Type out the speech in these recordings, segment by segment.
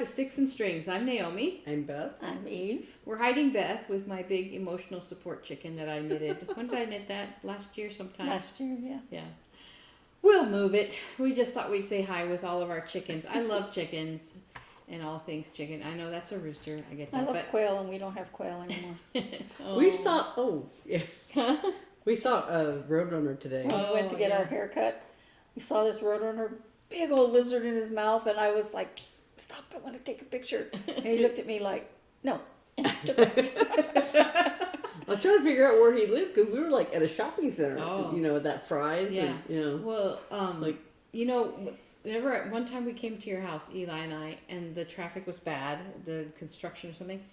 Sticks and Strings. I'm Naomi. I'm Beth. I'm Eve. We're hiding Beth with my big emotional support chicken that I knitted. When did I knit that? Last year sometime? Last year, yeah. Yeah. We'll move it. We just thought we'd say hi with all of our chickens. I love chickens and all things chicken. I know that's a rooster. I get that. I love quail, and we don't have quail anymore. We saw, we saw a roadrunner today. When we went to get our hair cut, we saw this roadrunner, big old lizard in his mouth, and I was like, stop, I want to take a picture. And he looked at me like, no. And he took a I was trying to figure out where he lived because we were like at a shopping center, at that Fry's. Yeah. And, Well, remember at one time we came to your house, Eli and I, and the traffic was bad, the construction or something,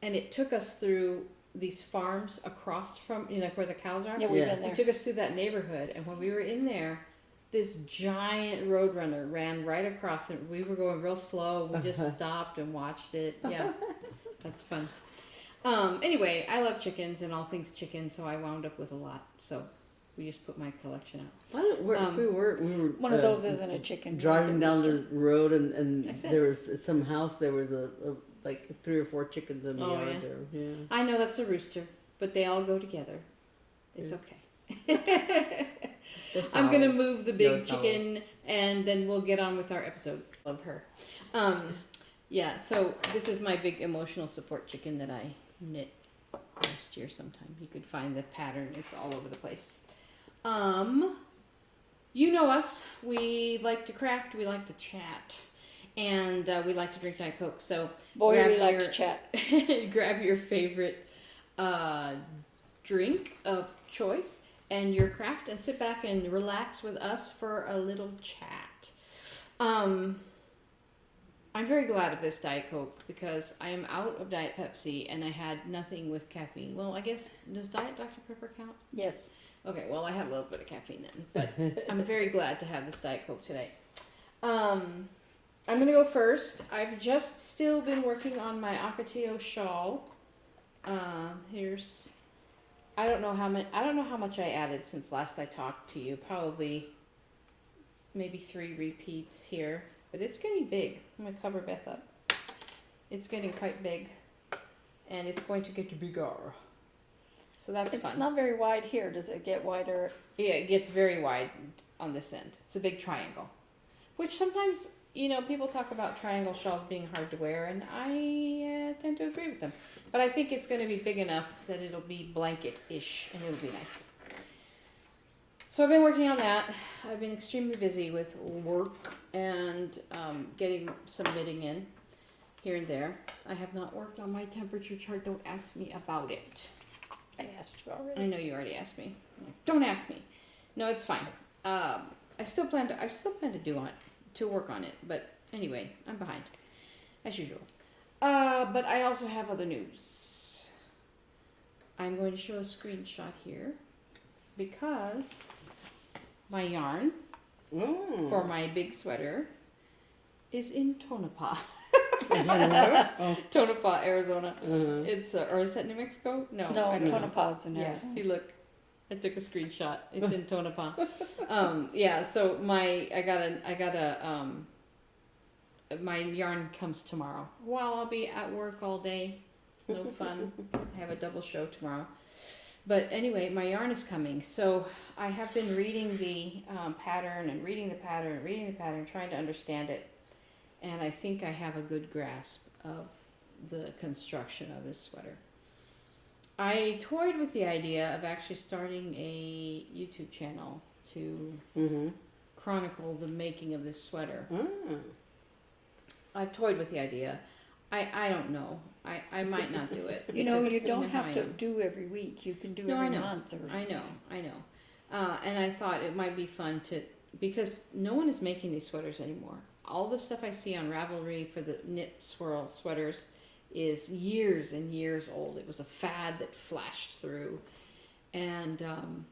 and it took us through these farms across from, like where the cows are. Yeah, we've been there. It took us through that neighborhood, and when we were in there, this giant roadrunner ran right across, and we were going real slow. We just stopped and watched it. Yeah, that's fun. Anyway, I love chickens and all things chicken, so I wound up with a lot. So we just put my collection out. we were one of those isn't a chicken. Driving down the road, and there was some house. There was like 3 or 4 chickens in the yard there. Yeah. I know that's a rooster, but they all go together. It's okay. I'm gonna move the big chicken, and then we'll get on with our episode of her. So this is my big emotional support chicken that I knit last year sometime. You could find the pattern. It's all over the place. You know us. We like to craft. We like to chat. And we like to drink Diet Coke. So boy, we like to chat. Grab your favorite drink of choice and your craft and sit back and relax with us for a little chat. I'm very glad of this Diet Coke because I am out of Diet Pepsi and I had nothing with caffeine. Well, I guess, does Diet Dr. Pepper count? Yes. Okay, well, I had a little bit of caffeine then, but I'm very glad to have this Diet Coke today. I'm going to go first. I've just still been working on my Ocotillo shawl. I don't know how much I added since last I talked to you. Probably maybe 3 repeats here. But it's getting big. I'm going to cover Beth up. It's getting quite big. And it's going to get bigger. So that's fun. It's not very wide here. Does it get wider? Yeah, it gets very wide on this end. It's a big triangle. Which sometimes, people talk about triangle shawls being hard to wear. And I tend to agree with them. But I think it's going to be big enough that it'll be blanket-ish. And it'll be nice. So I've been working on that. I've been extremely busy with work and getting some knitting in here and there. I have not worked on my temperature chart. Don't ask me about it. I asked you already. I know you already asked me. Don't ask me. No, it's fine. I still plan to work on it. But anyway, I'm behind as usual. But I also have other news. I'm going to show a screenshot here because my yarn for my big sweater is in Tonopah. Tonopah, Arizona. It's or is that New Mexico? No, Tonopah's in Arizona. Yeah, see, look, I took a screenshot. It's in Tonopah. So my yarn comes tomorrow. Well, I'll be at work all day. No fun. I have a double show tomorrow. But anyway, my yarn is coming. So I have been reading the pattern and reading the pattern, trying to understand it. And I think I have a good grasp of the construction of this sweater. I toyed with the idea of actually starting a YouTube channel to chronicle the making of this sweater. I've toyed with the idea. I don't know. I might not do it. You don't have to do every week. You can do every month. I know. And I thought it might be fun because no one is making these sweaters anymore. All the stuff I see on Ravelry for the knit swirl sweaters is years and years old. It was a fad that flashed through. And I'm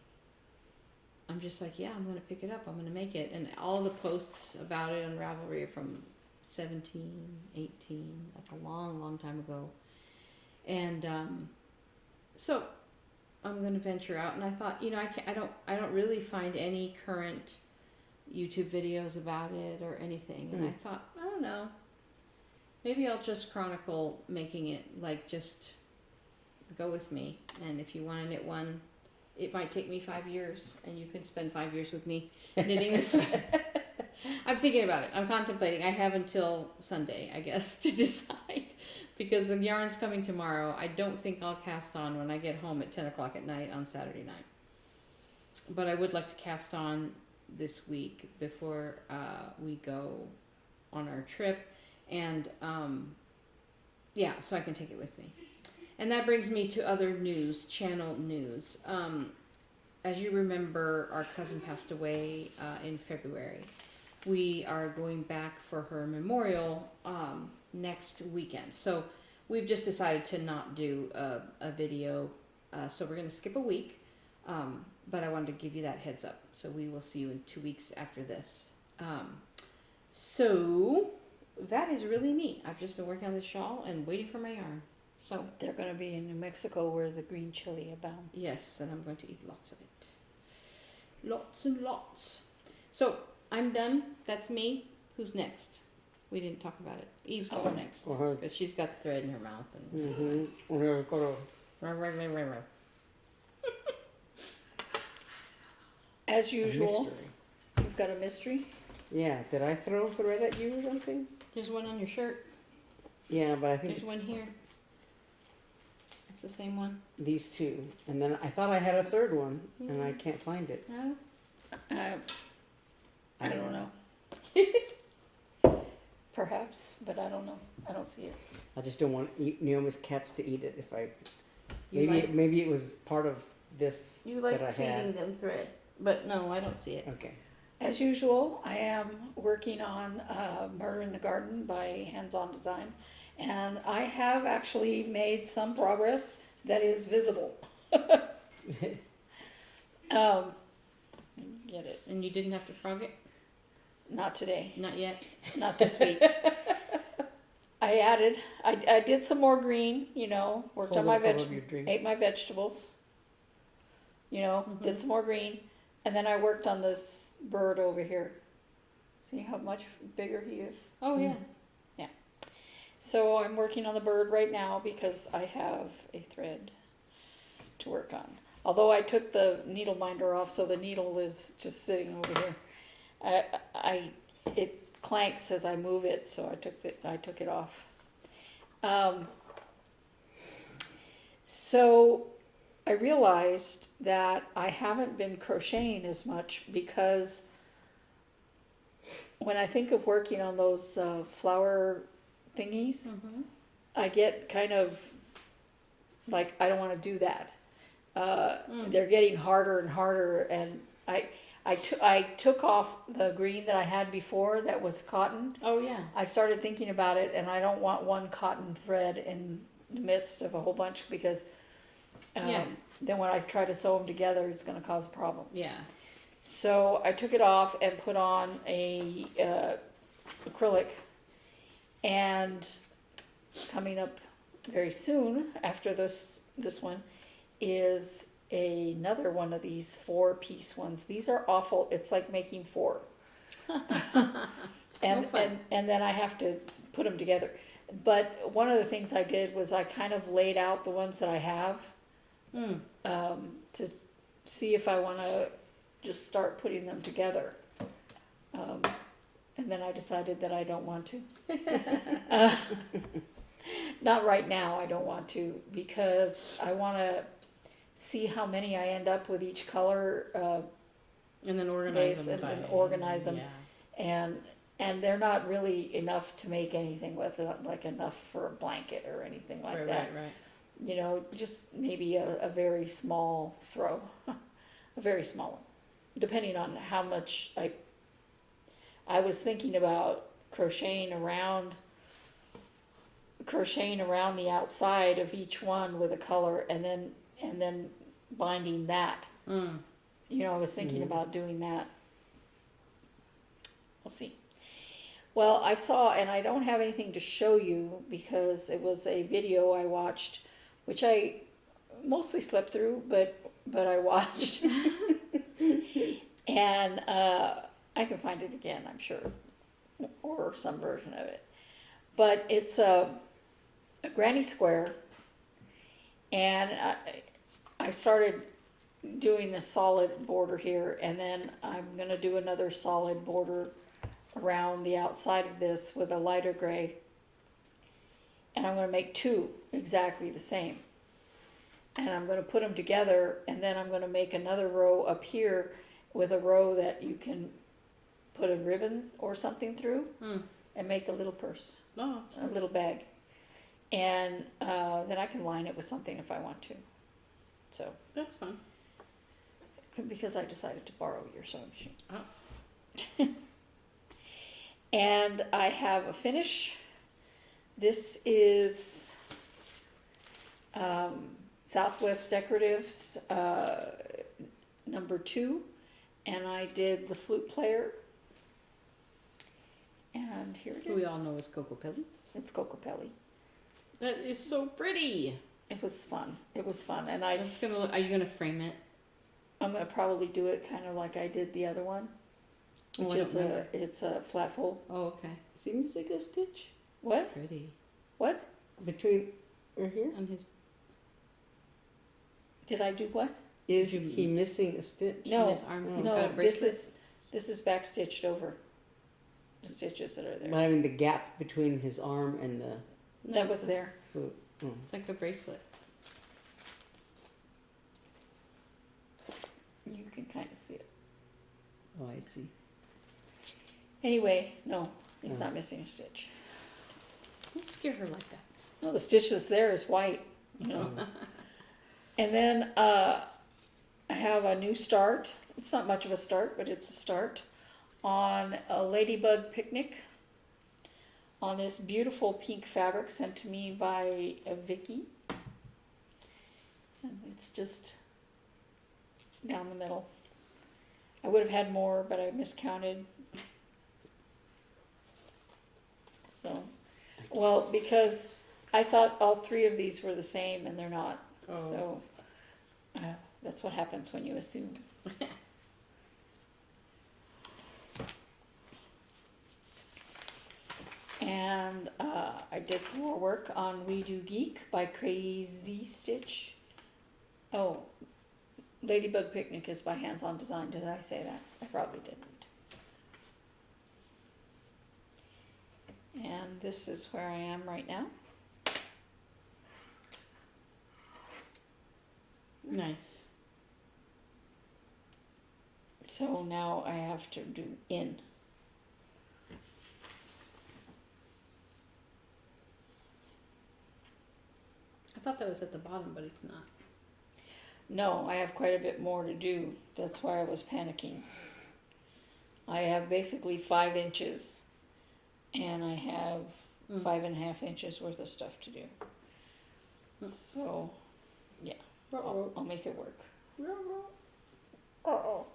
just like, yeah, I'm going to pick it up. I'm going to make it. And all the posts about it on Ravelry are from 17, 18, like a long, long time ago. And so I'm going to venture out. And I thought, I don't really find any current YouTube videos about it or anything. And I thought, I don't know. Maybe I'll just chronicle making it, like, just go with me. And if you want to knit one, it might take me 5 years, and you can spend 5 years with me knitting this one. I'm thinking about it. I'm contemplating. I have until Sunday, I guess, to decide, because the yarn's coming tomorrow. I don't think I'll cast on when I get home at 10 o'clock at night on Saturday night. But I would like to cast on this week before we go on our trip. And yeah, so I can take it with me. And that brings me to other news, channel news. As you remember, our cousin passed away in February. We are going back for her memorial next weekend. So we've just decided to not do a video. So we're going to skip a week. But I wanted to give you that heads up. So we will see you in 2 weeks after this. So that is really me. I've just been working on the shawl and waiting for my yarn. So They're going to be in New Mexico where the green chili abound. yes, and I'm going to eat lots of it. Lots and lots. So I'm done. That's me. Who's next? We didn't talk about it. Eve's going next. Go ahead. Because she's got the thread in her mouth. And Mm-hmm. We're gonna Right. As usual, mystery. you've got a mystery. Yeah, did I throw thread at you or something? There's one on your shirt. Yeah, but I think There's it's one here. It's the same one. these two. And then I thought I had a third one, and I can't find it. No? I don't know. Perhaps, but I don't know. I don't see it. I just don't want Naomi's cats to eat it. If I You maybe it was part of this You like that I feeding had. them thread. But no, I don't see it. Okay. As usual, I am working on Murder in the Garden by Hands On Design, and I have actually made some progress that is visible. Get it? And you didn't have to frog it? Not today. Not yet. Not this week. I did some more green, worked on my ate my vegetables, did some more green, and then I worked on this bird over here. See how much bigger he is? Oh, yeah. So I'm working on the bird right now because I have a thread to work on. Although I took the needle minder off, so the needle is just sitting over here. It clanks as I move it, so I took it off. So I realized that I haven't been crocheting as much because when I think of working on those flower thingies, Mm-hmm. I get kind of like I don't want to do that. They're getting harder and harder, and I took off the green that I had before that was cotton. Oh, yeah. I started thinking about it, and I don't want one cotton thread in the midst of a whole bunch because then when I try to sew them together, it's going to cause a problem. Yeah. So I took it off and put on a acrylic, and coming up very soon after this one is another one of these 4-piece ones. These are awful. It's like making 4. and then I have to put them together. But one of the things I did was I kind of laid out the ones that I have to see if I want to just start putting them together. And then I decided that I don't want to. Not right now, I don't want to, because I want to see how many I end up with each color And then organize them. and organize them. Yeah. And they're not really enough to make anything with, like enough for a blanket or anything like that. Right. Just maybe a very small throw, a very small one, depending on how much I was thinking about crocheting around the outside of each one with a color, and then binding that. I was thinking about doing that. We'll see. Well, I saw, and I don't have anything to show you because it was a video I watched, which I mostly slept through, but I watched. And I can find it again, I'm sure, or some version of it. but it's a granny square, and I started doing a solid border here, and then I'm gonna do another solid border around the outside of this with a lighter gray, and I'm gonna make two exactly the same, and I'm gonna put them together, and then I'm gonna make another row up here with a row that you can put a ribbon or something through and make a little purse, Oh, a little bag, and then I can line it with something if I want to. So that's fun. because I decided to borrow your sewing machine. Oh. And I have a finish. This is Southwest Decoratives number 2, and I did the flute player. And here it is. We all know it's Coco Pelli. It's Cocopelli. That is so pretty. It was fun. It was fun, and That's gonna look. Are you gonna frame it? I'm gonna probably do it kind of like I did the other one, Oh, which I is don't remember. it's a flat fold. Oh, okay. Seems like a stitch What? It's pretty. What? between right here. On his Did I do what? Is Did you- he missing a stitch? No, on his arm. He's no. got a bracelet. This is back stitched over. The stitches that are But there. I mean the gap between his arm and the No, That was there. foot. Oh. It's like the bracelet. You can kind of see it. Oh, I see. Anyway, no, he's Oh. not missing a stitch. Don't scare her like that. No, the stitch that's there is white. You know. And then I have a new start. It's not much of a start, but it's a start on a ladybug picnic on this beautiful pink fabric sent to me by Vicky. And it's just down the middle. I would have had more, but I miscounted. So, well, because I thought all 3 of these were the same and they're not. Oh. So that's what happens when you assume. And I did some more work on We Do Geek by Crazy Stitch. Oh, Ladybug Picnic is by Hands On Design. Did I say that? I probably didn't. And this is where I am right now. Nice. So now I have to do in. I thought that was at the bottom, but it's not. No, I have quite a bit more to do. That's why I was panicking. I have basically 5 inches, and I have 5.5 inches worth of stuff to do. So, yeah, I'll make it work. Uh-oh.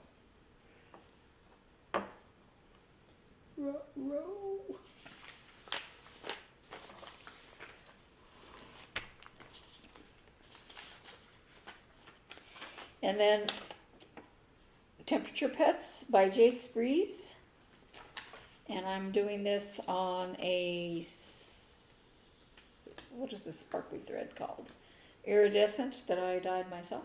And then Temperature Pets by Jace Breeze. And I'm doing this on a, what is this sparkly thread called? Iridescent that I dyed myself.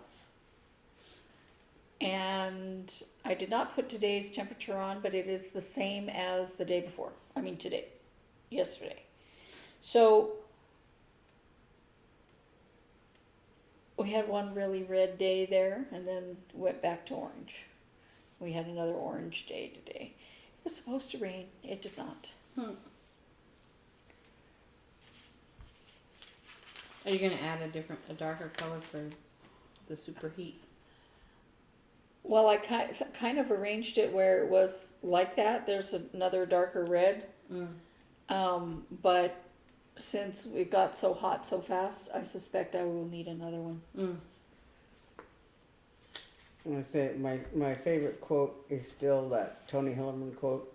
And I did not put today's temperature on, but it is the same as the day before. I mean today, yesterday. So we had one really red day there and then went back to orange. We had another orange day today. It was supposed to rain. It did not. Are you gonna add a darker color for the superheat? Well, I kind of arranged it where it was like that. There's another darker red. But since it got so hot so fast, I suspect I will need another one. I'm gonna say my favorite quote is still that Tony Hillerman quote,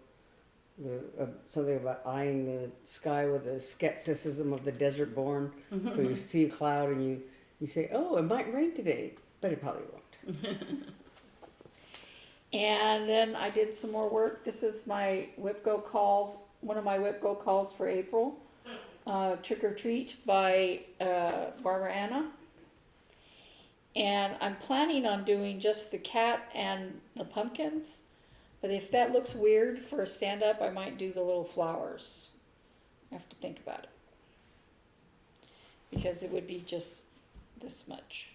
something about eyeing the sky with the skepticism of the desert born. Where you see a cloud and you say, "Oh, it might rain today," but it probably won't. And then I did some more work. This is my WIP-GO call, one of my WIP-GO calls for April. Trick or Treat by Barbara Anna. And I'm planning on doing just the cat and the pumpkins. But if that looks weird for a stand-up, I might do the little flowers. I have to think about it. Because it would be just this much.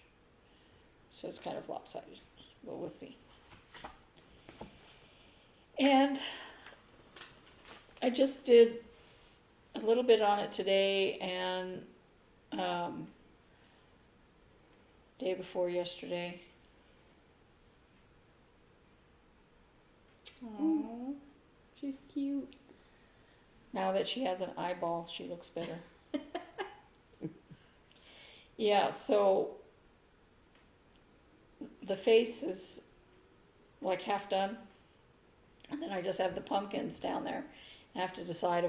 So it's kind of lopsided. But we'll see. And I just did a little bit on it today and day before yesterday. Aww, she's cute. Now that she has an eyeball, she looks better. Yeah, so the face is like half done. And then I just have the pumpkins down there. I have to decide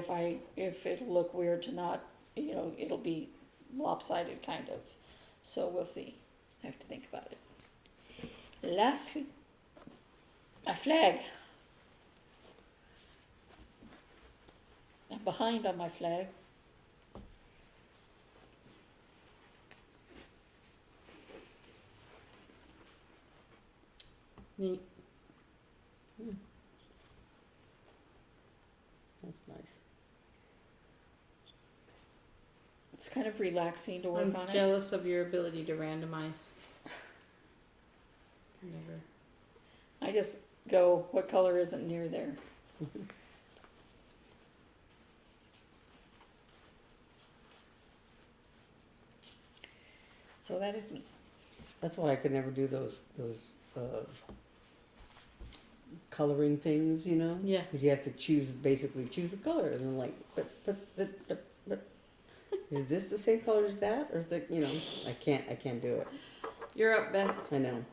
if it'll look weird to not, it'll be lopsided kind of. So we'll see. I have to think about it. Lastly, my flag. I'm behind on my flag. Neat. That's nice. It's kind of relaxing to work I'm on it. jealous of your ability to randomize. Never. I just go, what color isn't near there? So that is me. That's why I could never do those coloring things, you know? Yeah. Because you have to basically choose a color, and I'm like, but, is this the same color as that, or is it, I can't do it. You're up, Beth. I know.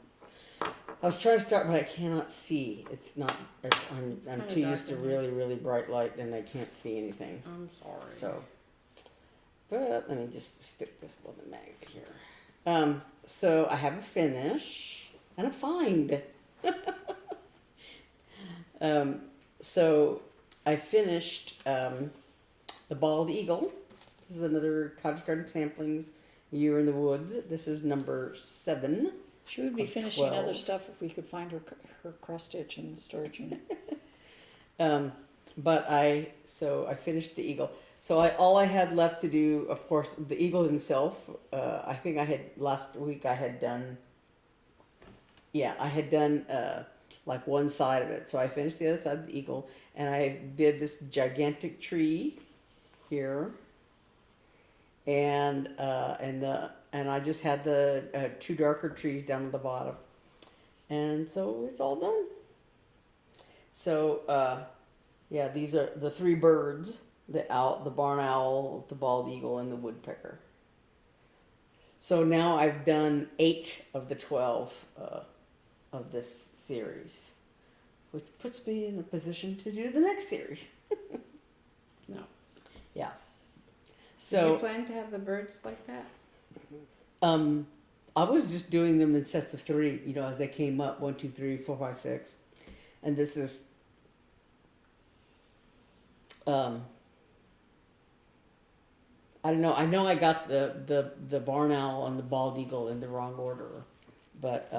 I was trying to start, but I cannot see. I'm kinda too dark used to in here. really, really bright light, and I can't see anything. I'm sorry. So, but let me just stick this with the magnet here. So I have a finish and a find. So I finished the Bald Eagle. This is another Cottage Garden Samplings Year in the Woods. This is number 7. She would be Of finishing 12. other stuff if we could find her cross stitch in the storage unit. But I finished the eagle. So all I had left to do, of course, the eagle himself. I think last week I had done like one side of it. So I finished the other side of the eagle, and I did this gigantic tree here, and I just had the 2 darker trees down at the bottom, and so it's all done. So these are the 3 birds: the barn owl, the bald eagle, and the woodpecker. So now I've done 8 of the 12 of this series, which puts me in a position to do the next series. No. Yeah. Do you So plan to have the birds like that? I was just doing them in sets of 3, as they came up, 1, 2, 3, 4, 5, 6, and this is I don't know. I know I got the barn owl and the bald eagle in the wrong order, but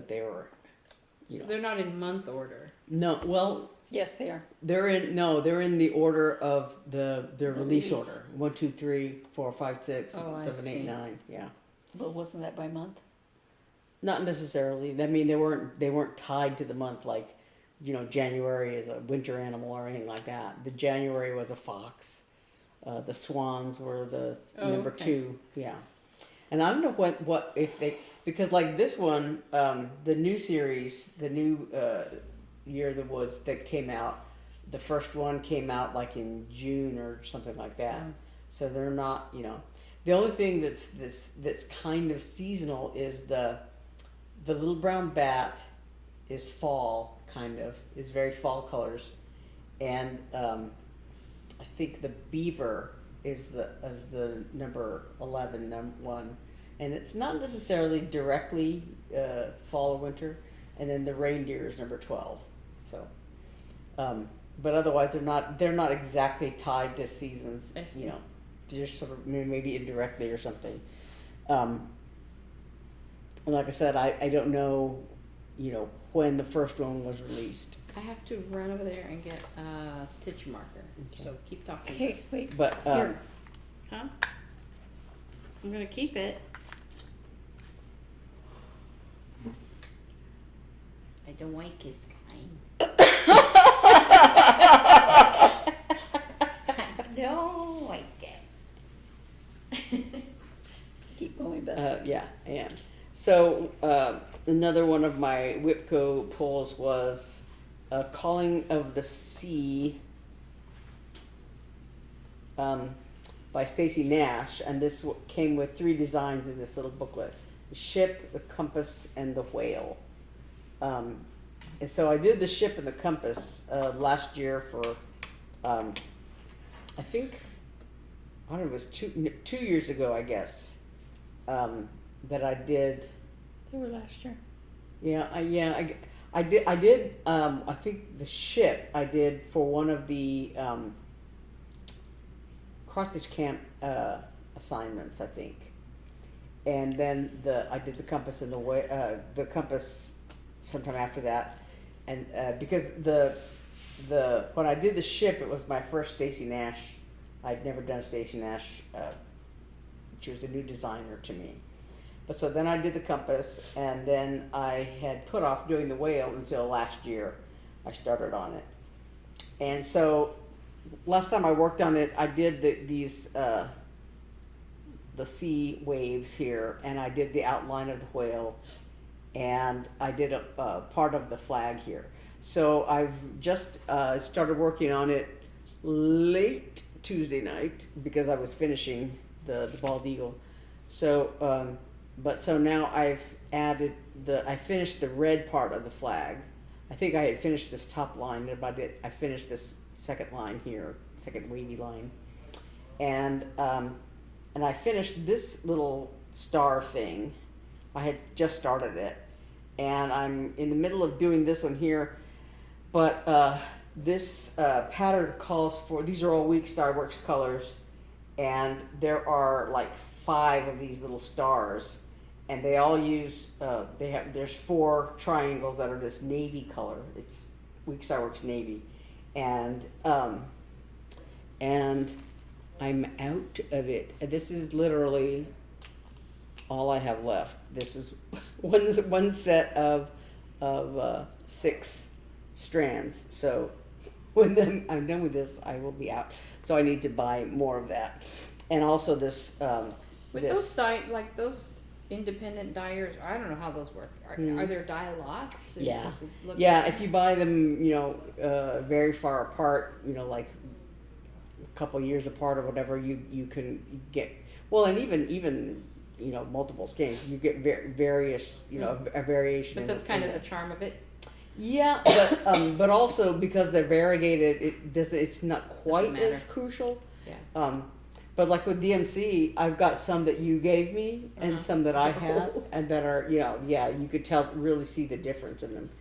they were. So they're not in month order. No, well, Yes, they are. they're in the order of their release release. order: 1, 2, 3, 4, 5, 6, Oh, I 7, 8, see. 9. Yeah, But wasn't that by month? not necessarily. I mean, they weren't tied to the month like, January is a winter animal or anything like that. The January was a fox. The swans were the number okay. 2. Yeah, and I don't know what if they, because like this one, the new series, the new Year of the Woods that came out, the first one came out like in June or something like that. Mm. So they're not, the only thing that's kind of seasonal is the little brown bat is fall, kind of, is very fall colors, and I think the beaver is the number 11, one, and it's not necessarily directly fall or winter, and then the reindeer is number 12. So but otherwise they're not exactly tied to seasons. I see. You know, they're sort of maybe indirectly or something. And like I said, I don't know, you know, when the first one was released. I have to run over there and get a stitch marker. Okay. So keep talking. Hey, wait. But Here. Huh? I'm gonna keep it. I don't like his kind. I don't like it. Keep going, Beth. yeah, I am. So another one of my WIP-GO pulls was Calling of the Sea by Stacy Nash, and this came with 3 designs in this little booklet: the ship, the compass, and the whale. And so I did the ship and the compass last year for, I think, I don't know, it was 2 years ago, I guess, that I did. They were last year. Yeah, I did. I think the ship I did for one of the cross stitch camp assignments, I think, and then I did the compass and the compass sometime after that, and because when I did the ship, it was my first Stacy Nash. I'd never done a Stacy Nash. She was a new designer to me. But so then I did the compass, and then I had put off doing the whale until last year. I started on it. And so last time I worked on it, I did the sea waves here, and I did the outline of the whale, and I did a part of the flag here. So I've just started working on it late Tuesday night because I was finishing the bald eagle. So so now I've added I finished the red part of the flag. I think I had finished this top line, but I finished this second line here, second wavy line, and I finished this little star thing. I had just started it, and I'm in the middle of doing this one here, but this pattern calls for, these are all Week Star Works colors, and there are like 5 of these little stars, and they all use there's 4 triangles that are this navy color. It's Week Star Works navy, and I'm out of it. This is literally all I have left. This is one set of 6 strands. So when I'm done with this, I will be out. So I need to buy more of that, and also this. With those like those independent dyers, I don't know how those work. Are there dye lots? Yeah, Does it look yeah. If you buy them, you know, very far apart, you know, like a couple years apart or whatever, you can get. Well, and even you know, multiple skeins, you get various, you know, a variation. But that's kind of the charm of it. Yeah, but also because they're variegated, it's not quite as crucial. Yeah. But like with DMC, I've got some that you gave me and some that I have, and that are, you know, yeah, you could really see the difference in them.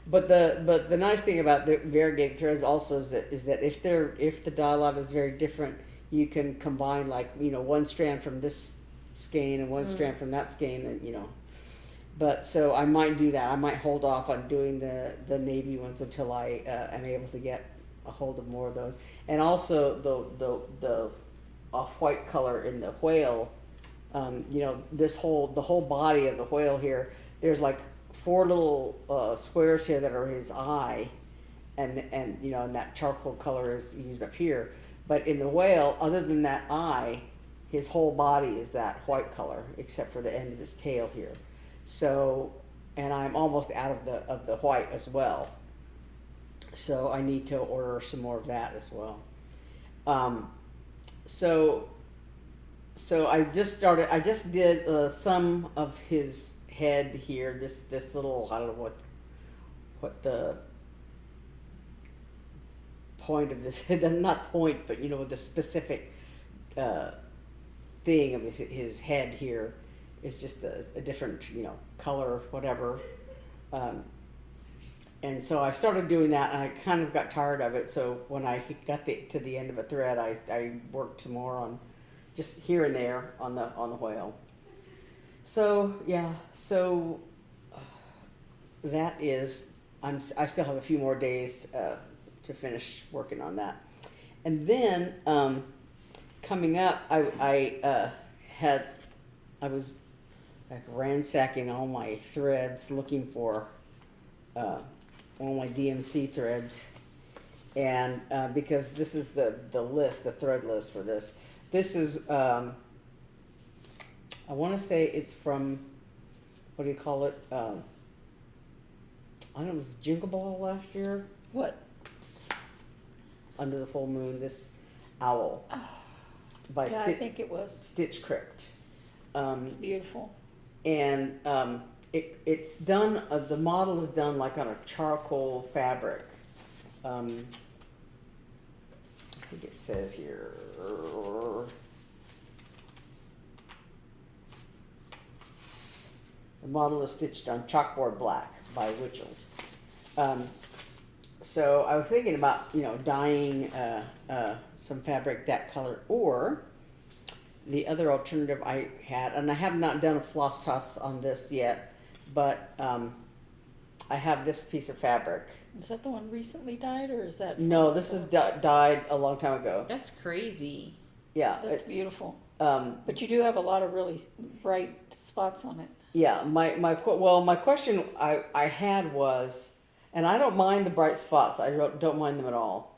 But the nice thing about the variegated threads also is that if the dye lot is very different, you can combine, like, you know, one strand from this skein and one strand from that skein, and you know. But so I might do that. I might hold off on doing the navy ones until I am able to get a hold of more of those. And also the off-white color in the whale. You know, the whole body of the whale here. There's like 4 little squares here that are his eye, and you know, and that charcoal color is used up here. But in the whale, other than that eye, his whole body is that white color, except for the end of his tail here. So, and I'm almost out of the white as well. So I need to order some more of that as well. So I just did some of his head here. This little, I don't know what the point of this, not point, but you know, the specific thing of his head here is just a different, you know, color, whatever. and so I started doing that, and I kind of got tired of it. So when I got to the end of a thread, I worked some more on just here and there on the whale. So yeah, so that is I still have a few more days to finish working on that, and then coming up, I was like ransacking all my threads looking for all my DMC threads, and because this is the list, the thread list for this. This is I want to say it's from, what do you call it? I don't know, it was Jingle Ball last year. What? Under the Full Moon, this owl by Yeah, I think it was. Stitch Crypt. It's beautiful. And it's done, the model is done like on a charcoal fabric. I think it says here. The model is stitched on chalkboard black by Witchelled. So I was thinking about, you know, dyeing some fabric that color, or the other alternative I had, and I have not done a floss toss on this yet, but I have this piece of fabric. Is that the one recently dyed, or is that? No, this is dyed a long time ago. That's crazy. Yeah, That's beautiful. Um, But you do have a lot of really bright spots on it. Yeah, my question I had was, and I don't mind the bright spots. I don't mind them at all,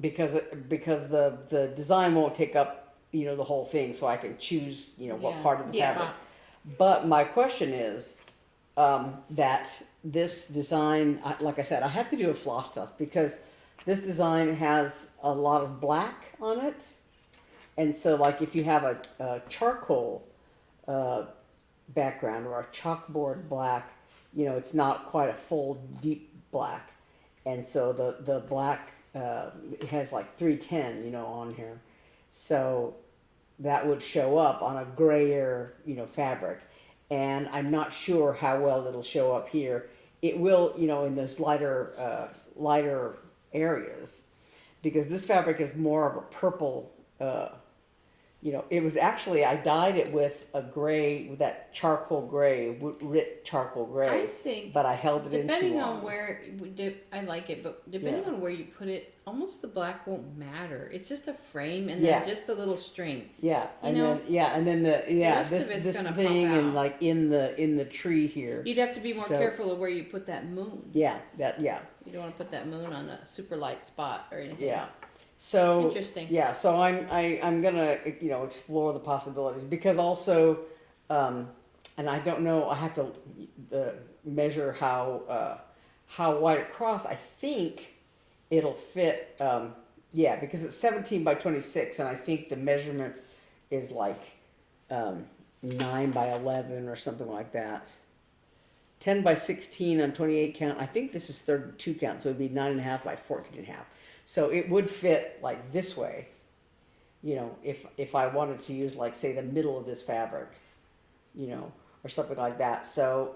because the design won't take up, you know, the whole thing, so I can choose, you know, what Yeah. part of the Yeah. fabric. But my question is that this design, like I said, I have to do a floss test because this design has a lot of black on it, and so like if you have a charcoal background or a chalkboard black, you know, it's not quite a full deep black, and so the black it has like 310, you know, on here, so that would show up on a grayer, you know, fabric, and I'm not sure how well it'll show up here. It will, you know, in those lighter areas, because this fabric is more of a purple. You know, it was actually, I dyed it with a gray, with that charcoal gray, writ charcoal I gray, think but I held it in too depending long. on where I like it, but depending Yeah. on where you put it, almost the black won't matter. It's just a frame and Yeah. then just a little string. Yeah, You and know, then the rest this of it's this gonna thing pop and out. like in the tree here. You'd have to be more So- careful of where you put that moon. Yeah, You don't want to put that moon on a super light spot or anything. yeah. So Interesting. yeah, so I'm gonna, you know, explore the possibilities, because also, and I don't know, I have to measure how wide across. I think it'll fit. Yeah, because it's 17 by 26, and I think the measurement is like 9 by 11 or something like that. 10 by 16 on 28 count. I think this is 32 count, so it'd be 9.5 by 14.5. So it would fit like this way, you know, if I wanted to use, like, say, the middle of this fabric, you know, or something like that. So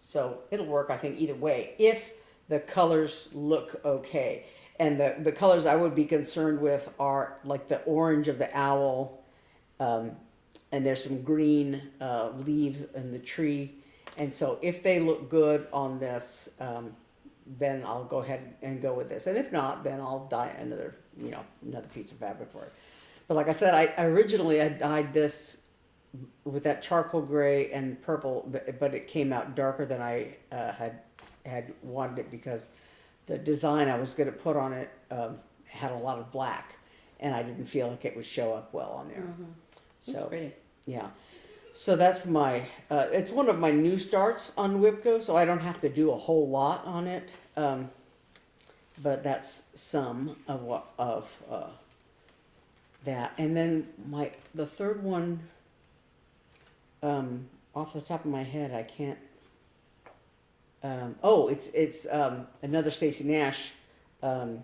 so it'll work, I think, either way, if the colors look okay. And the colors I would be concerned with are like the orange of the owl, and there's some green leaves in the tree. And so if they look good on this, then I'll go ahead and go with this. And if not, then I'll dye another piece of fabric for it. But like I said, I originally dyed this with that charcoal gray and purple, but it came out darker than I had wanted it, because the design I was going to put on it had a lot of black, and I didn't feel like it would show up well on there. Mm-hmm. So That's pretty. yeah. So that's my, it's one of my new starts on WIP-GO, so I don't have to do a whole lot on it. But that's some of that. And then the third one, off the top of my head, I can't, it's another Stacey Nash, one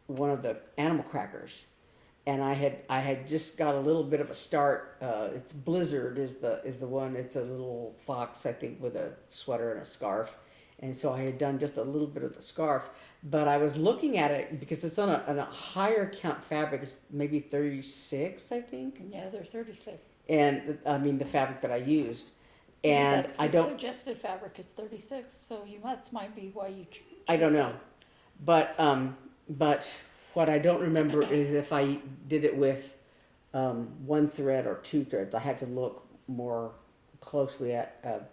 of the animal crackers. and I had just got a little bit of a start. It's Blizzard is the one. It's a little fox, I think, with a sweater and a scarf, and so I had done just a little bit of the scarf. But I was looking at it because it's on a higher count fabric. It's maybe 36, I think. Yeah, they're 36. And I mean the fabric that I used, and That's I the don't. suggested fabric is 36, so that might be why you. I don't know, but what I don't remember is if I did it with one thread or two threads. I had to look more closely at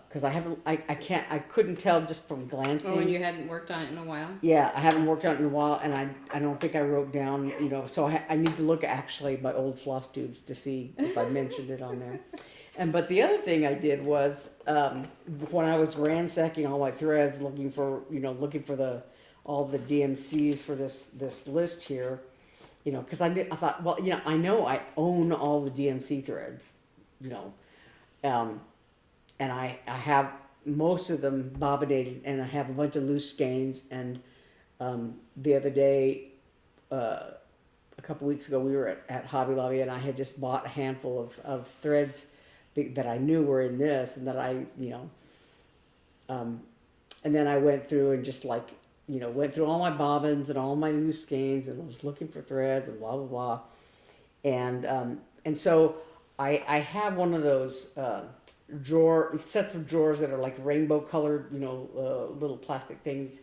because I couldn't tell just from glancing. Oh, and you hadn't worked on it in a while? Yeah, I haven't worked on it in a while, and I don't think I wrote down, so I need to look at actually my old Flosstubes to see if I mentioned it on there. But the other thing I did was when I was ransacking all my threads, looking for all the DMCs for this list here, because I thought, well, I know I own all the DMC threads, and I have most of them bobinated, and I have a bunch of loose skeins. And the other day, a couple weeks ago, we were at Hobby Lobby, and I had just bought a handful of threads that I knew were in this, and that and then I went through and just went through all my bobbins and all my loose skeins, and was looking for threads and blah blah blah, and so I have one of those sets of drawers that are like rainbow colored, little plastic things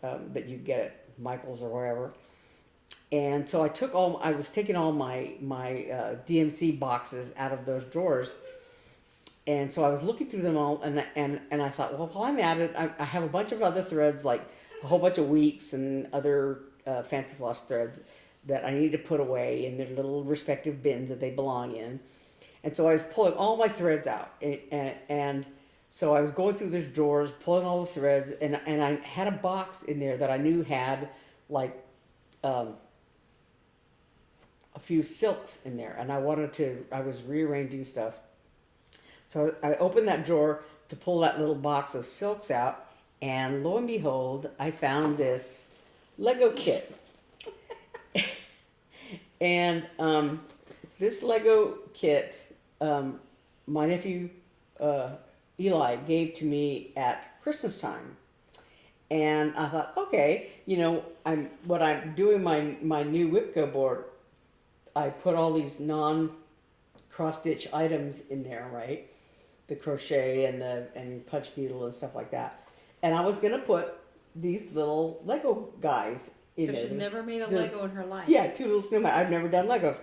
that you get at Michael's or wherever. And so I was taking all my DMC boxes out of those drawers. And so I was looking through them all, and I thought, well, while I'm at it, I have a bunch of other threads, like a whole bunch of weeks and other fancy floss threads that I need to put away in their little respective bins that they belong in. And so I was pulling all my threads out, and so I was going through those drawers, pulling all the threads, and I had a box in there that I knew had like a few silks in there, and I was rearranging stuff. So I opened that drawer to pull that little box of silks out, and lo and behold, I found this Lego kit. And this Lego kit, my nephew Eli gave to me at Christmas time. And I thought, okay, I'm doing my new WIP-GO board. I put all these non-cross stitch items in there, right? The crochet and punch needle and stuff like that. And I was gonna put these little Lego guys in there. Because she's never made a Lego in her life. Yeah, two little snowmen. I've never done Legos.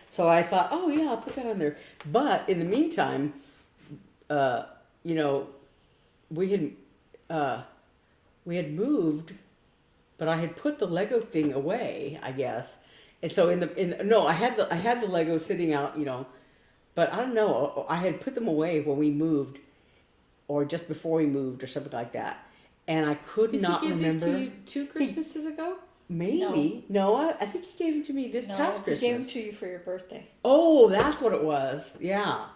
So I thought, oh yeah, I'll put that on there. But in the meantime, we had moved, but I had put the Lego thing away, I guess. And so I had the Lego sitting out, but I don't know. I had put them away when we moved, or just before we moved, or something like that. And I could not remember. Did he give these to you 2 Christmases ago? Maybe. No, I think he gave them to me this past Christmas. He gave them to you for your birthday. Oh, that's what it was. Yeah.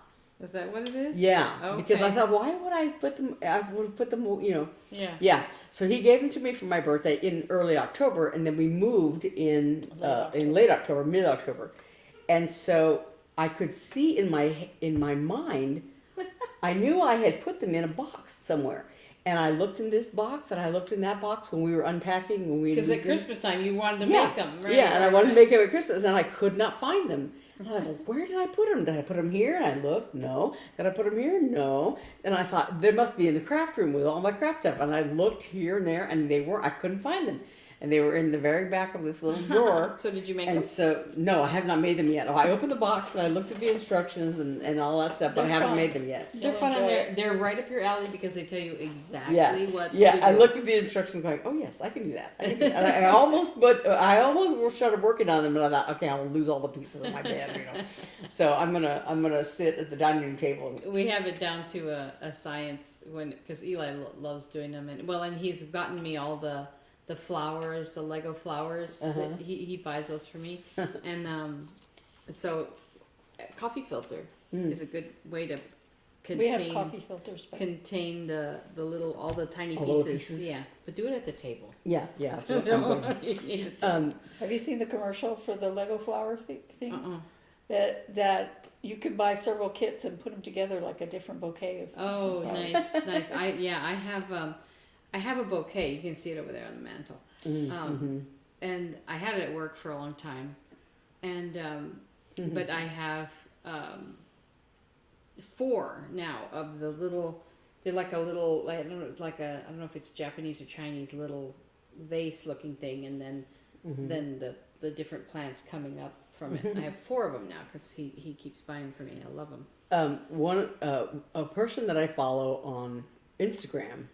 Is that what it is? Yeah. Okay. Because I thought, why would I put them? I would have put them, Yeah. Yeah. So he gave them to me for my birthday in early October, and then we moved in late October, mid October, and so I could see in my mind, I knew I had put them in a box somewhere. And I looked in this box, and I looked in that box when we were unpacking. Because at Christmas time, you wanted to make them, right? Yeah, and I wanted to make them at Christmas, and I could not find them. And I thought, well, where did I put them? Did I put them here? And I looked, no. Did I put them here? No. And I thought, they must be in the craft room with all my craft stuff. And I looked here and there, and they weren't. I couldn't find them. And they were in the very back of this little drawer. So did you make them? And so, no, I have not made them yet. I opened the box, and I looked at the instructions and all that stuff, but I haven't made them yet. They're fun, and they're right up your alley because they tell you exactly what to I do. looked at the instructions going, oh yes, I can do that. And I almost started working on them, and I thought, okay, I'll lose all the pieces of my bed, So I'm gonna sit at the dining room table. We have it down to a science because Eli loves doing them, and he's gotten me all the flowers, the Lego flowers. That he buys those for me, and so coffee filter is a good way to We have contain coffee filters, but contain the little all the tiny All the little pieces. pieces. Yeah, but do it at the table. Yeah, yeah. So I'm going- have you seen the commercial for the Lego flower things? Uh-uh. That you can buy several kits and put them together like a different bouquet of Oh, flowers. nice. I have a bouquet. You can see it over there on the mantle. And I had it at work for a long time, and but I have 4 now of the little. They're like a little. I don't know if it's Japanese or Chinese little vase-looking thing, and then the different plants coming up from it. I have 4 of them now because he keeps buying for me. I love them. a person that I follow on Instagram,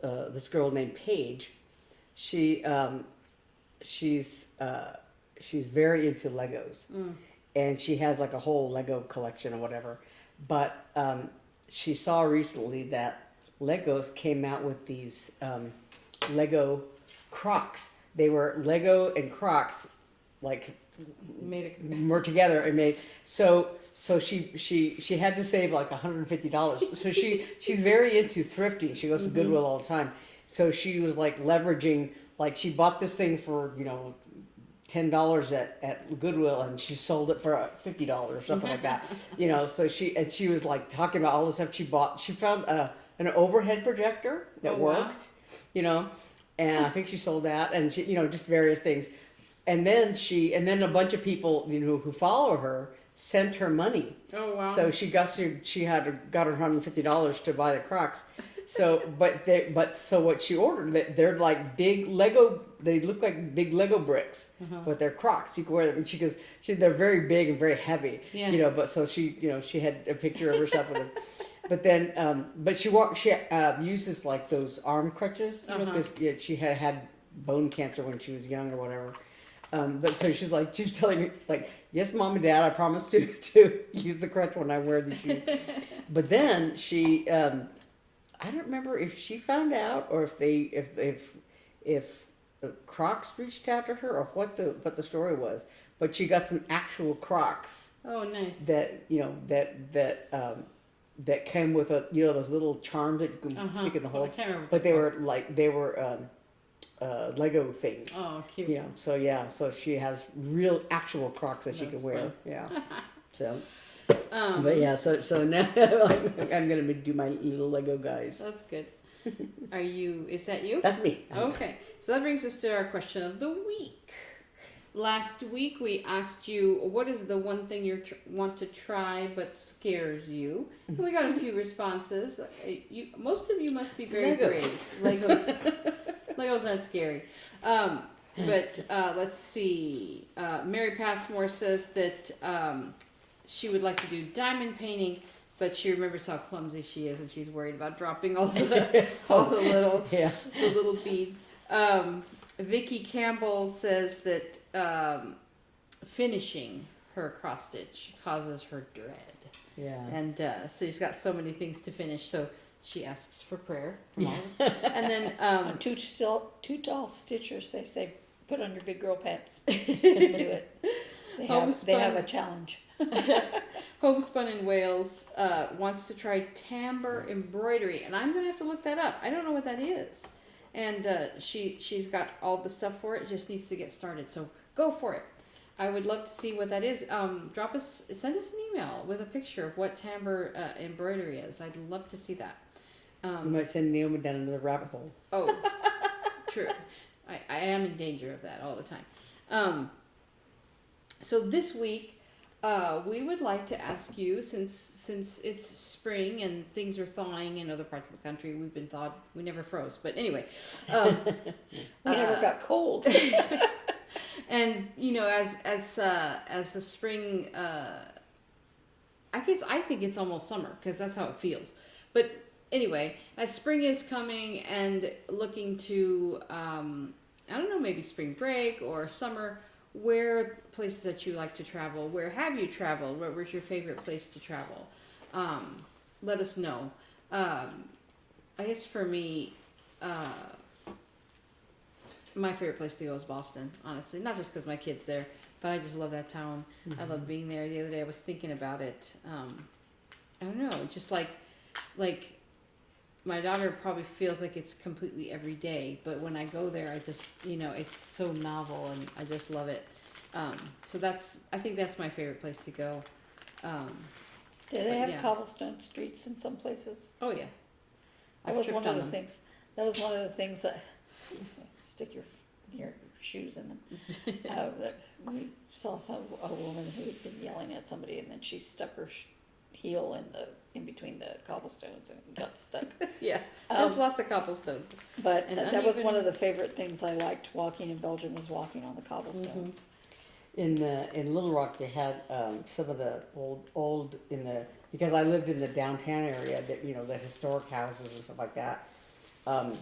this girl named Paige, she's very into Legos, and she has like a whole Lego collection or whatever. But she saw recently that Legos came out with these Lego Crocs. They were Lego and Crocs, like were together and made. So she had to save like $150. So she's very into thrifting. She goes to Goodwill all the time. So she was like leveraging, like she bought this thing for $10 at Goodwill, and she sold it for $50 or something like that. So she was like talking about all the stuff she bought. She found an overhead projector that worked, and I think she sold that, and she, just various things. And then a bunch of people, who follow her sent her money. Oh wow! So she got her $150 to buy the Crocs. So, so what she ordered, they're like big Lego. They look like big Lego bricks, but they're Crocs. You can wear them. And she goes, they're very big and very heavy. Yeah. But so she had a picture of herself with them. But then, she uses like those arm crutches, because she had bone cancer when she was young or whatever. But so she's telling me like, yes, Mom and Dad, I promise to use the crutch when I wear these shoes. But then she, I don't remember if she found out or if Crocs reached out to her or what the story was. But she got some actual Crocs. Oh, nice. That that came with those little charms that you can stick in the holes. But they were Lego things. Oh, cute. So she has real actual Crocs that she can wear. Fun. Yeah. So. But yeah, so now I'm gonna do my little Lego guys. That's good. Is that you? That's me. Okay, so that brings us to our question of the week. Last week we asked you, what is the one thing you want to try but scares you? And we got a few responses. Most of you must be very brave. Legos not scary. But let's see. Mary Passmore says that she would like to do diamond painting, but she remembers how clumsy she is, and she's worried about dropping all the little beads. Vicki Campbell says that finishing her cross stitch causes her dread. Yeah. And so she's got so many things to finish, so she asks for prayer from all of us. And then two tall stitchers, they say, put on your big girl pants and do it. They have a challenge. Homespun in Wales wants to try tambour embroidery, and I'm gonna have to look that up. I don't know what that is, and she's got all the stuff for it. Just needs to get started, so go for it. I would love to see what that is. Send us an email with a picture of what tambour embroidery is. I'd love to see that. You might send Naomi down into the rabbit hole. Oh, true. I am in danger of that all the time. So this week, we would like to ask you, since it's spring and things are thawing in other parts of the country, we never froze, but anyway. We never got cold. And, as the spring, I think it's almost summer, because that's how it feels. But anyway, as spring is coming and looking to, maybe spring break or summer, where places that you like to travel, where have you traveled, what was your favorite place to travel? Let us know. I guess for me, my favorite place to go is Boston, honestly. Not just because my kid's there, but I just love that town. I love being there. The other day I was thinking about it. I don't know, just like my daughter probably feels like it's completely every day, but when I go there, I just, it's so novel and I just love it. So I think that's my favorite place to go. Do they But have yeah. cobblestone streets in some places? Oh yeah. That I've was tripped one of on the them. things. That was one of the things that stick your shoes in them. That we saw a woman who had been yelling at somebody, and then she stuck her heel in between the cobblestones and got stuck. Yeah, there's lots of cobblestones. But And that was uneven- one of the favorite things I liked walking in Belgium, was walking on the cobblestones. In Little Rock, they had some of the old because I lived in the downtown area, that the historic houses and stuff like that.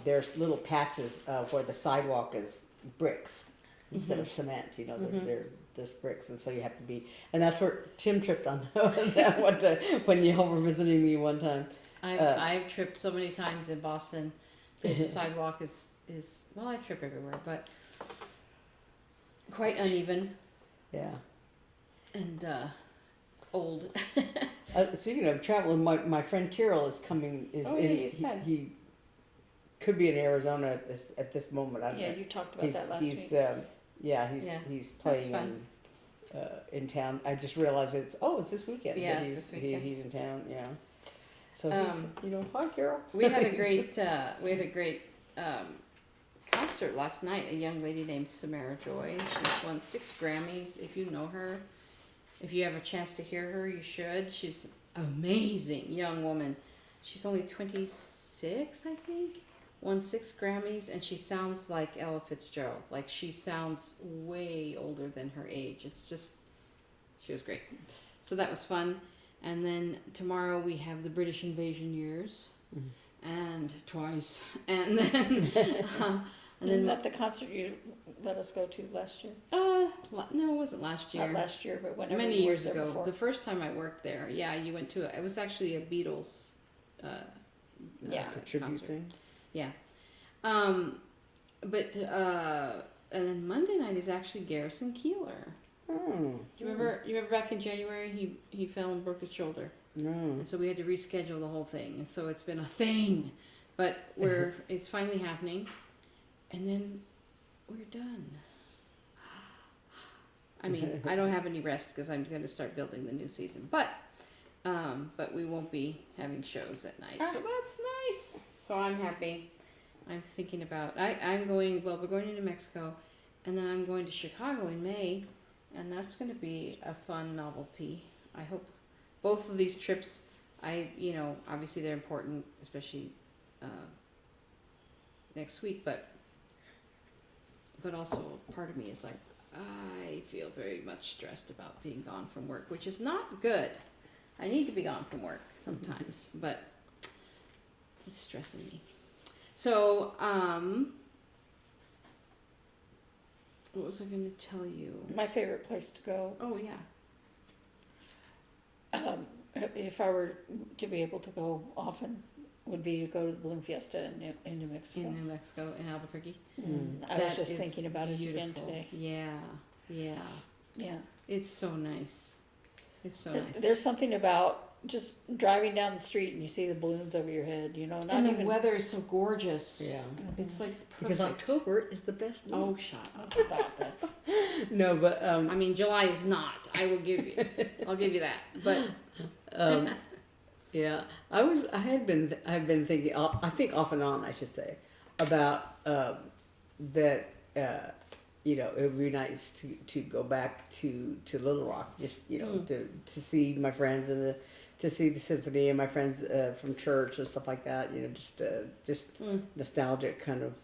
There's little patches where the sidewalk is bricks instead of cement. They're just bricks, and so you have to be. And that's where Tim tripped on that one time when y'all were visiting me one time. I've tripped so many times in Boston because the sidewalk is well, I trip everywhere, but quite uneven Yeah. and old. Speaking of traveling, my friend Carol is coming. Oh, yeah, you said. He could be in Arizona at this moment. I don't know. Yeah, you talked about that last week. He's playing fun. in town. I just realized it's this weekend. Yeah, that it's this weekend. He's in town. Yeah. So he's, hi Carol. We had a great concert last night. A young lady named Samara Joy. She's won 6 Grammys. If you know her, if you have a chance to hear her, you should. She's an amazing young woman. She's only 26, I think. Won 6 Grammys, and she sounds like Ella Fitzgerald. Like, she sounds way older than her age. It's just, she was great. So that was fun. And then tomorrow we have the British invasion years, and twice. And then, Isn't that the concert you let us go to last year? no, it wasn't last year. Not last year, but whenever Many you years worked there ago. before. The first time I worked there, yeah, you went to it. It was actually a Beatles Tribute concert. thing. Yeah. But and then Monday night is actually Garrison Keillor. Oh. Do you remember back in January he fell and broke his shoulder. No. And so we had to reschedule the whole thing. And so it's been a thing. But it's finally happening. And then we're done. I mean, I don't have any rest because I'm going to start building the new season. But we won't be having shows at night. So that's nice. So I'm happy. I'm thinking about, we're going to New Mexico, and then I'm going to Chicago in May, and that's going to be a fun novelty. I hope both of these trips, obviously they're important, especially next week, but also part of me is like, I feel very much stressed about being gone from work, which is not good. I need to be gone from work sometimes, but it's stressing me. So, what was I going to tell you? My favorite place to go, Oh, yeah. if I were to be able to go often, would be to go to the Balloon Fiesta in New Mexico. In New Mexico, in Albuquerque. I was That just is thinking about it again beautiful. today. Yeah. Yeah. It's so nice. It's so nice. There's something about just driving down the street and you see the balloons over your head, not And the even. weather is so gorgeous. Yeah. It's like perfect. Because October is the best month. Oh, shut up. Stop it. No, but I mean, July is not. I'll give you that. But yeah, I've been thinking. I think off and on, I should say, about that. It would be nice to go back to Little Rock, just to see my friends and to see the symphony and my friends from church and stuff like that. Just nostalgic kind of.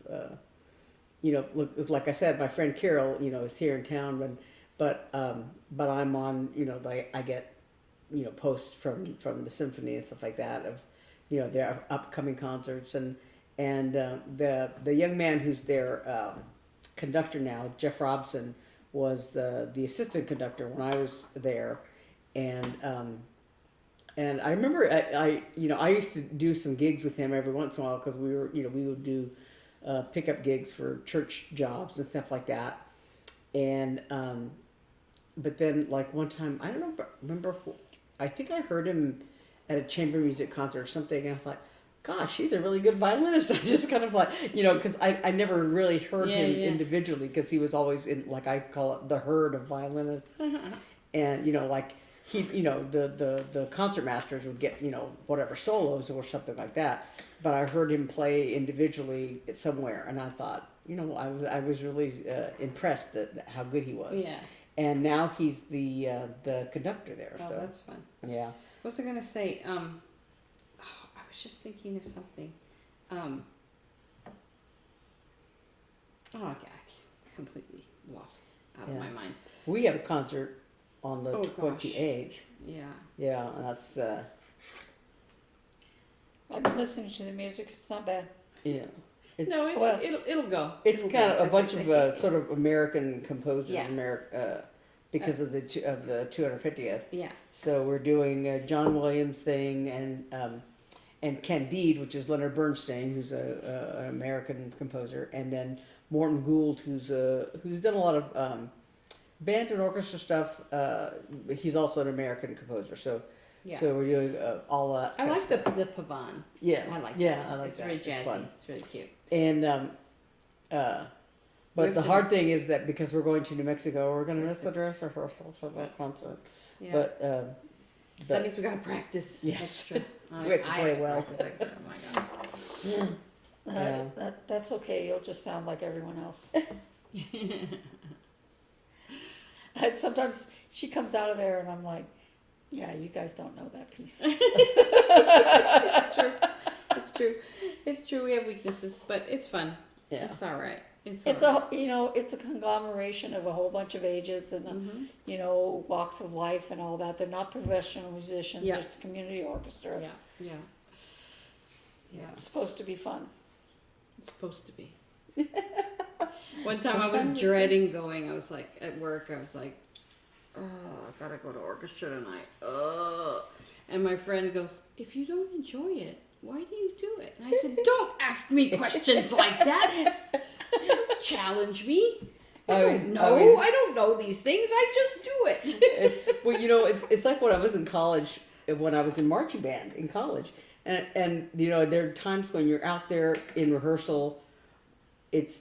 Look, like I said, my friend Carol, is here in town, but I'm on. I get posts from the symphony and stuff like that of their upcoming concerts and the young man who's their conductor now, Jeff Robson, was the assistant conductor when I was there, and I remember I used to do some gigs with him every once in a while because we would do pickup gigs for church jobs and stuff like that, and but then like one time I don't remember I think I heard him at a chamber music concert or something, and I was like, gosh, he's a really good violinist. I just kind of like, because I never really heard him individually, because he was always in, like I call it, the herd of violinists. And, like he, the concert masters would get, whatever solos or something like that. But I heard him play individually somewhere, and I thought, I was really impressed at how good he was. Yeah. And now he's the conductor there. Oh, so. that's fun. Yeah. What was I gonna say? I was just thinking of something. I completely lost out of my mind. We have a concert on the 28th. Gosh. Yeah. Yeah, and that's I've been listening to the music. It's not bad. yeah. It'll go. It's It'll kind go, of a bunch of sort of American composers, Yeah. because of the 250th. Yeah. So we're doing John Williams thing and Candide, which is Leonard Bernstein, who's an American composer, and then Morton Gould, who's done a lot of band and orchestra stuff. He's also an American composer. So we're doing all that. I like the Pavane. Yeah, I like yeah, that. I like it's that. very jazzy. Fun. It's really cute. And but the hard thing is that because we're going to New Mexico, we're going to miss the dress rehearsal for that concert. Yeah. But that means we got to practice. Yes. Extra. We have to play well. Oh my god. That's okay. You'll just sound like everyone else. And sometimes she comes out of there, and I'm like, "Yeah, you guys don't know that piece." It's true. It's true. It's true. We have weaknesses, but it's fun. Yeah. It's all right. It's it's a conglomeration of a whole bunch of ages and walks of life and all that. They're not professional musicians. Yeah. It's community orchestra. Yeah. It's supposed to be fun. It's supposed to be. One time Sometimes I was dreading going. I was like at work. I was like, "Oh, I gotta go to orchestra tonight." And my friend goes, "If you don't enjoy it, why do you do it?" And I said, "Don't ask me questions like that. Don't challenge me. I don't know these things. I just do it." It's like when I was in college, when I was in marching band in college, and there are times when you're out there in rehearsal, it's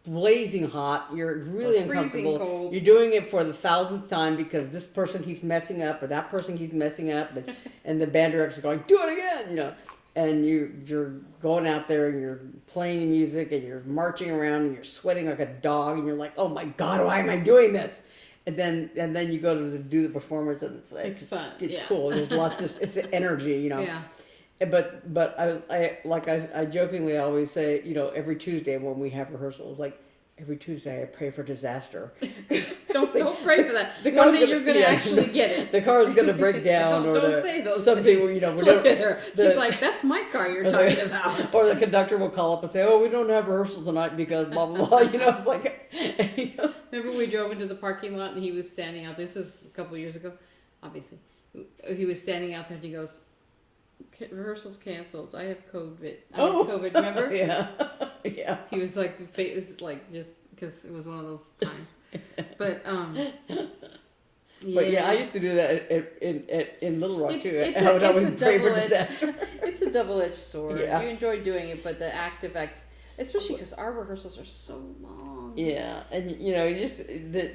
blazing hot, you're really uncomfortable, cold. You're doing it for the 1,000th time because this person keeps messing up or that person keeps messing up, and the band director's going, "Do it again," and you're going out there and you're playing music and you're marching around and you're sweating like a dog and you're like, "Oh my God, why am I doing this?" And then you go to do the performance and it's fun. It's cool. There's a lot. It's energy, Yeah. But I jokingly always say, every Tuesday when we have rehearsals, like every Tuesday I pray for disaster. Don't pray for that. The One car's day you're gonna actually get it. The car is gonna break down, Don't say those something. things. We Look at her. She's like, "That's my car you're talking about." Or the conductor will call up and say, "Oh, we don't have rehearsal tonight because blah blah blah." It's like, Remember we drove into the parking lot and he was standing out. This is a couple of years ago, obviously. He was standing out there and he goes, "Rehearsal's canceled. I have COVID. I have COVID." Remember? Yeah. He was like, the face, like just because it was one of those times. But But I used to do that in Little Rock too. I would always pray for disaster. It's a double-edged sword. Yeah. You enjoy doing it, but the active especially because our rehearsals are so long. Yeah, and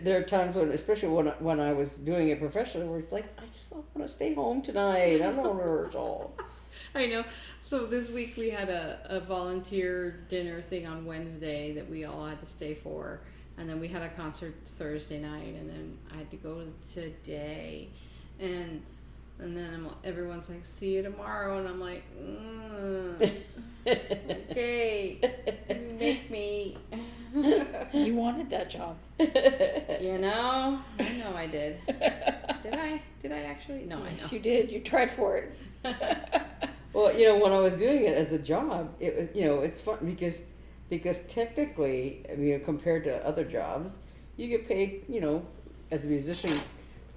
there are times when, especially when I was doing it professionally, where it's like, I just want to stay home tonight. I don't want to rehearsal. I know. So this week we had a volunteer dinner thing on Wednesday that we all had to stay for. And then we had a concert Thursday night, and then I had to go today. And then everyone's like, "See you tomorrow." And I'm like, "Okay, make me." You wanted that job. I know I did. Did I actually? No, Yes, I know. you did. You tried for it. Well, when I was doing it as a job, it was, it's fun because technically, compared to other jobs, you get paid, as a musician,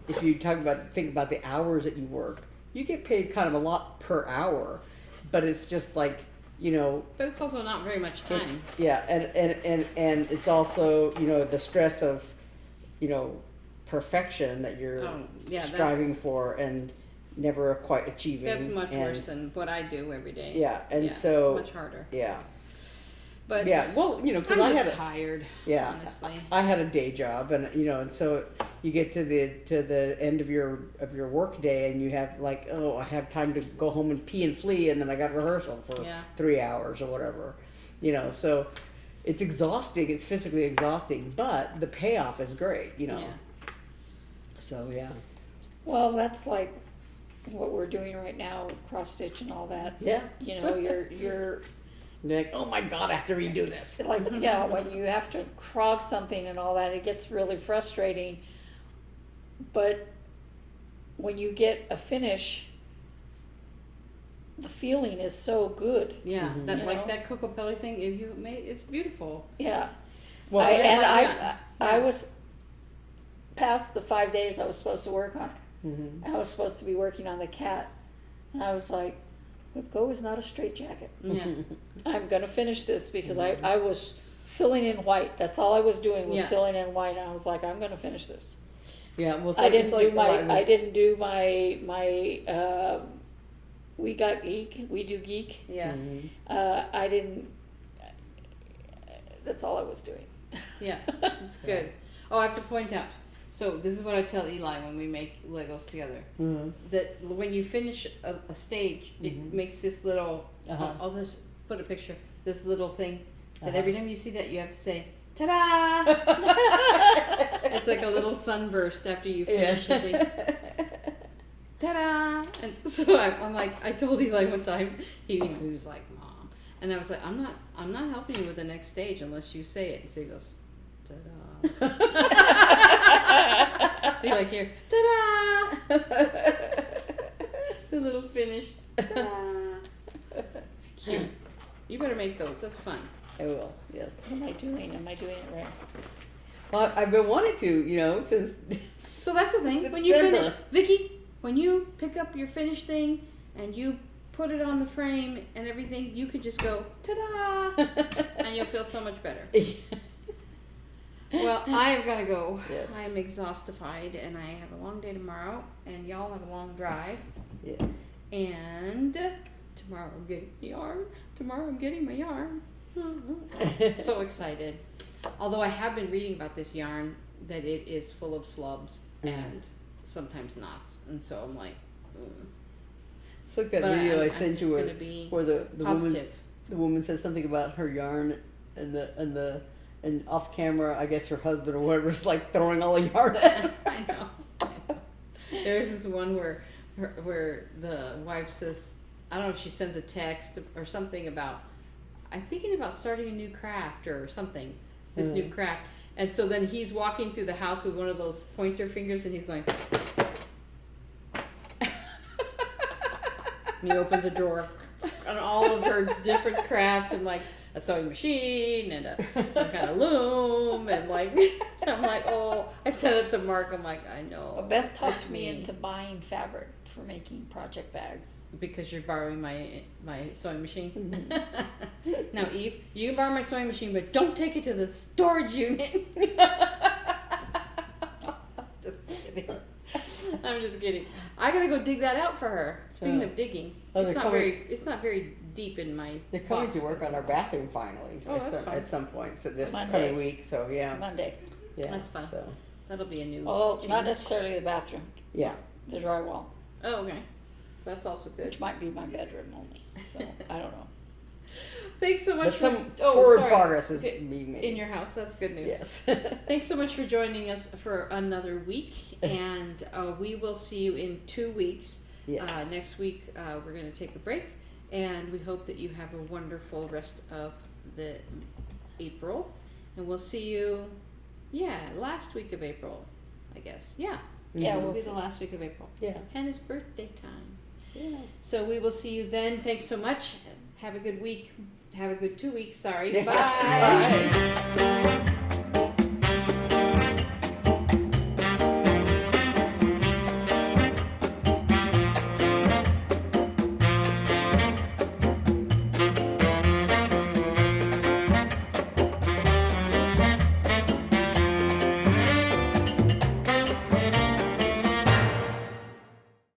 if you think about the hours that you work, you get paid kind of a lot per hour, but it's just like, But it's also not very much time. And it's also, the stress of, perfection that you're striving for, and never quite achieving. That's much and, worse than what I do every day. Yeah, and so much harder. Yeah, But yeah. Well, you know, because I'm I just had tired. yeah, Honestly. I had a day job, and you know, and so you get to the end of your work day, and you have like, oh, I have time to go home and pee and flee, and then I got rehearsal for 3 hours or whatever, you know. So it's exhausting. It's physically exhausting, but the payoff is great, you know. Yeah. So yeah. Well, that's like what we're doing right now with cross stitch and all that. Yeah. You know, you're They're like, oh my God, I have to redo this. like, yeah, when you have to crog something and all that, it gets really frustrating. But when you get a finish, the feeling is so good. Yeah, that You like know? that Coco Pelli thing. If you made, it's beautiful. Yeah. Well, I was past the 5 days I was supposed to work on it. Mm-hmm. I was supposed to be working on the cat, and I was like, WIP-GO is not a straitjacket. Yeah. I'm gonna finish this because I was filling in white. That's all I was doing was Yeah. filling in white, and I was like, I'm gonna finish this. Yeah, well, I didn't do my we got geek, we do geek. Yeah. Mm-hmm. I didn't. That's all I was doing. Yeah. It's good. Oh, I have to point out. So this is what I tell Eli when we make Legos together. Mm-hmm. That when you finish a stage, it makes this little. Uh-huh. I'll just put a picture. This little thing. And Uh-huh. every time you see that, you have to say, "Ta-da!" It's like a little sunburst after you finish the thing. Ta-da! And so I'm like, I told Eli one time, he was like, "Mom," and I was like, I'm not helping you with the next stage unless you say it. So he goes, "Ta-da!" See, like here, ta-da! The little finish. Ta-da! It's cute. You better make those. That's fun. I will, yes. What am I doing? Am I doing it right? Well, I've been wanting to, you know, since. So that's the thing. It's When you December. finish, Vicky, when you pick up your finished thing and you put it on the frame and everything, you could just go ta-da, and you'll feel so much better. Well, I've got to go. Yes. I am exhaustified, and I have a long day tomorrow, and y'all have a long drive. Yeah. And tomorrow I'm getting my yarn. Tomorrow I'm getting my yarn. So excited. Although I have been reading about this yarn, that it is full of slubs and sometimes knots, and so I'm like, It's like that But video I I'm sent just you gonna be where the woman positive. the woman says something about her yarn and off camera, I guess her husband or whatever is like throwing all the yarn at her. I know. There's this one where the wife says, I don't know if she sends a text or something about, I'm thinking about starting a new craft or something, this new craft. And so then he's walking through the house with one of those pointer fingers and he's going, and he opens a drawer and all of her different crafts and like a sewing machine and some kind of loom and like, I'm like, oh, I sent it to Mark. I'm like, I know. Well, Beth that's talked me into buying fabric for making project bags. Because you're borrowing my sewing machine. Now, Eve, you can borrow my sewing machine, but don't take it to the storage unit. Just kidding. I'm just kidding. I gotta go dig that out for her. Speaking of digging, it's not very deep in my. They're coming box to work on our bathroom finally. Oh, that's fun. At some point, so this Monday. coming week. So yeah, Monday. yeah, That's fun. So That'll be a new. Well, not change. necessarily the bathroom, yeah, the drywall, Oh, okay. That's also good. which might be my bedroom only. So I don't know. Thanks so much. but some for, forward sorry. progress is being made. In your house. That's good news. Yes. Thanks so much for joining us for another week, and we will see you in 2 weeks. Yes. Next week, we're going to take a break, and we hope that you have a wonderful rest of the April, and we'll see you, last week of April, I guess. Yeah, Yeah, it'll we'll be see. the last week of April. Yeah. Hannah's birthday time. Yeah. So we will see you then. Thanks so much. Have a good week. Have a good 2 weeks. Sorry. Yeah. Bye. Bye.